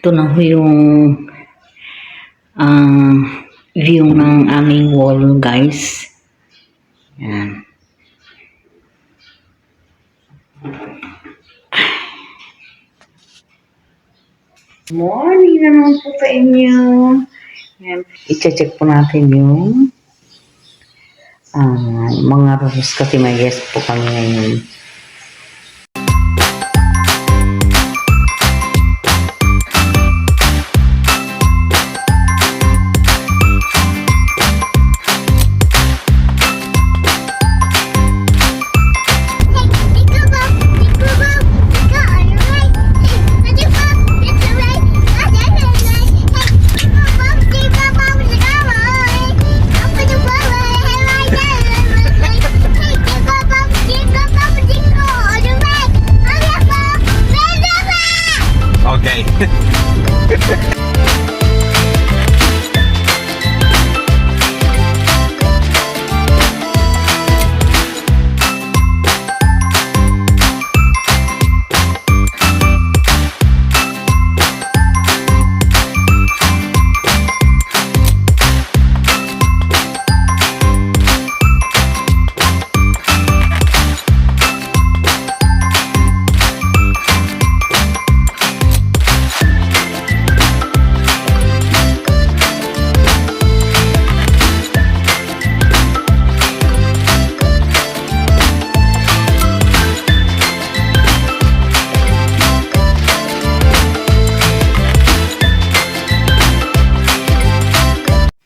Ito na ho yung ah, view ng aming wall, guys. Yan. Morning naman po sa inyo. Yan. I-check po natin yung mga rooms kasi may guest po kami ngayon. Okay.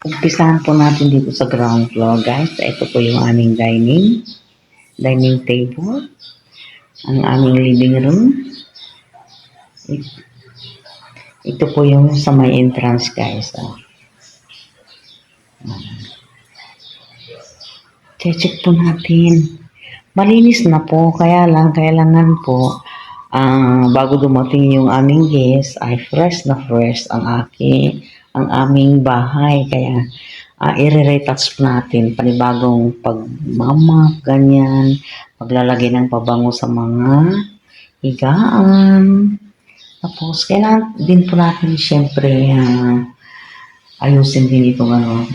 Umpisahan po natin dito sa ground floor, guys. Ito po yung aming dining table, ang aming living room. Ito po yung sa may entrance, guys. Check po natin. Malinis na po, kaya lang, kailangan po, bago dumating yung aming guest, ay fresh na fresh ang aming bahay. Kaya, i-retouch natin, panibagong pagmamap, ganyan, paglalagay ng pabango sa mga higaan. Tapos, kailangan din po natin, syempre, ayusin din itong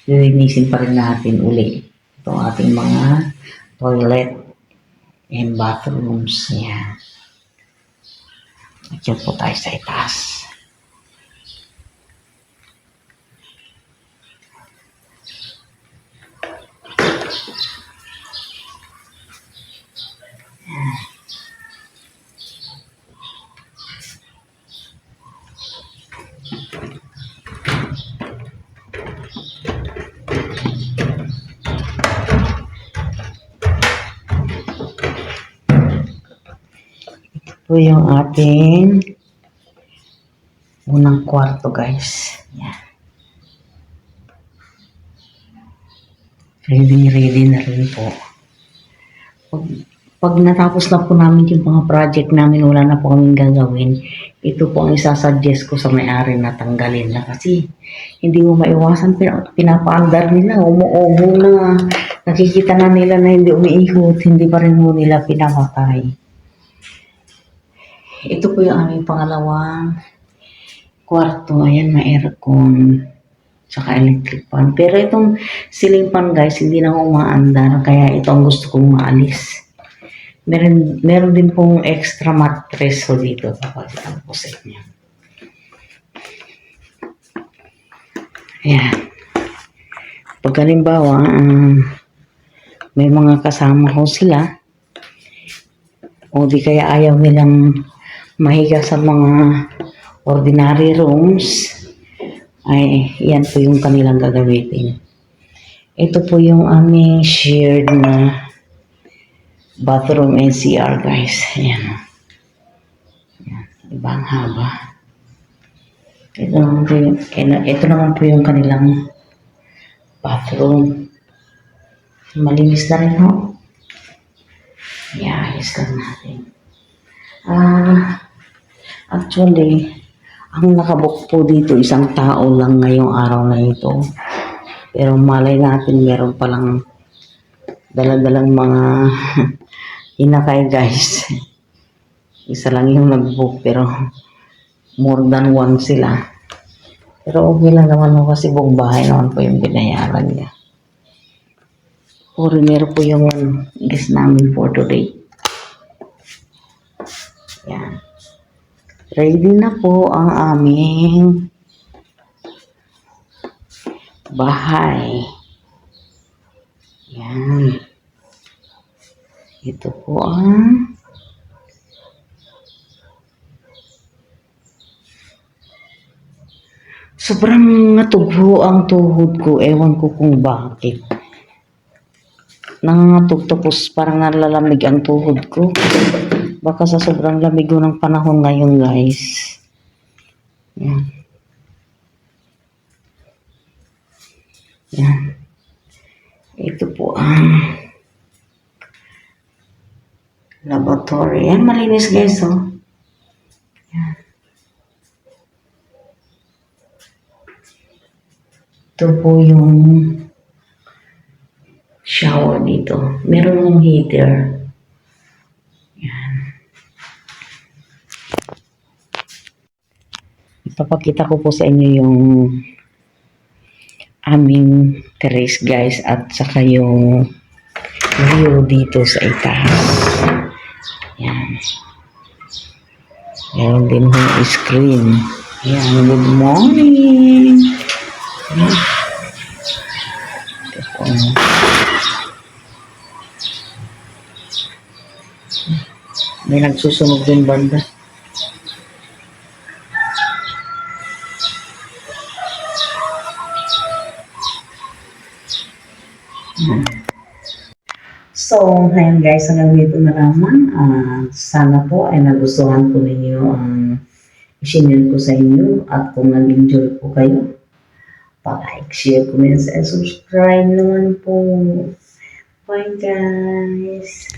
lilinisin pa rin natin uli itong ating mga toilet and bathrooms. Yan. Diyan po tayo sa itaas. Ito yung ating unang kwarto, guys. Yan. Ready na rin po. Pag natapos na po namin yung mga project namin, wala na po kaming gagawin, ito po ang isasuggest ko sa may-ari na tanggalin na kasi hindi mo maiwasan, pinapaandar nila, umuubo na, nakikita na nila na hindi umiikot, hindi pa rin mo nila pinapatay. Ito po yung aming pangalawang kwarto. Ayan, may aircon, tsaka electric fan. Pero itong ceiling fan, guys, hindi na umaandar, kaya ito ang gusto kong maalis. Meron din pong extra mattress ho dito. Papakita ko sa inyo. Ayan. Pag halimbawa, may mga kasama ho sila, o di kaya ayaw nilang mahiga sa mga ordinary rooms, ay yan po yung kanilang gagamitin. Ito po yung aming shared na bathroom and CR, guys. Ayan. Ayan. Ibang haba. Ito naman po yung kanilang bathroom. Malinis na rin ho. I-ayos lang natin. Actually, ang nakabook po dito, isang tao lang ngayong araw na ito. Pero malay natin, meron palang daladalang mga hinakay, guys. Isa lang yung nag-book, pero more than one sila. Pero okay lang naman ho kasi buong bahay naman po yung binayaran niya. Foreigner po yung guest namin for today. Yan. Ready na po ang aming bahay. Yan. Ito po ang sobrang natugho ang tuhod ko. Ewan ko kung bakit. Nangangatog tapos parang nalalamig ang tuhod ko. Baka sa sobrang lamig ng panahon ngayon, guys. Yan. Yan. Ito po ang laboratory. Yan, malinis guys, oh. Yan. Ito po yung shower dito. Meron ng heater. Yan. Ipapakita ko po sa inyo yung aming terrace guys at saka yung view dito sa itaas. Yan. Meron din yung screen. Yan. Good morning. Yan. Ito po. May nagsusunog din banda. So, ngayon guys, hanggang dito na lamang. Sana po ay nagustuhan po ninyo ang isinil ko sa inyo. At kung nag-enjoy po kayo, pa-like, share, comment, and subscribe naman po. Bye guys!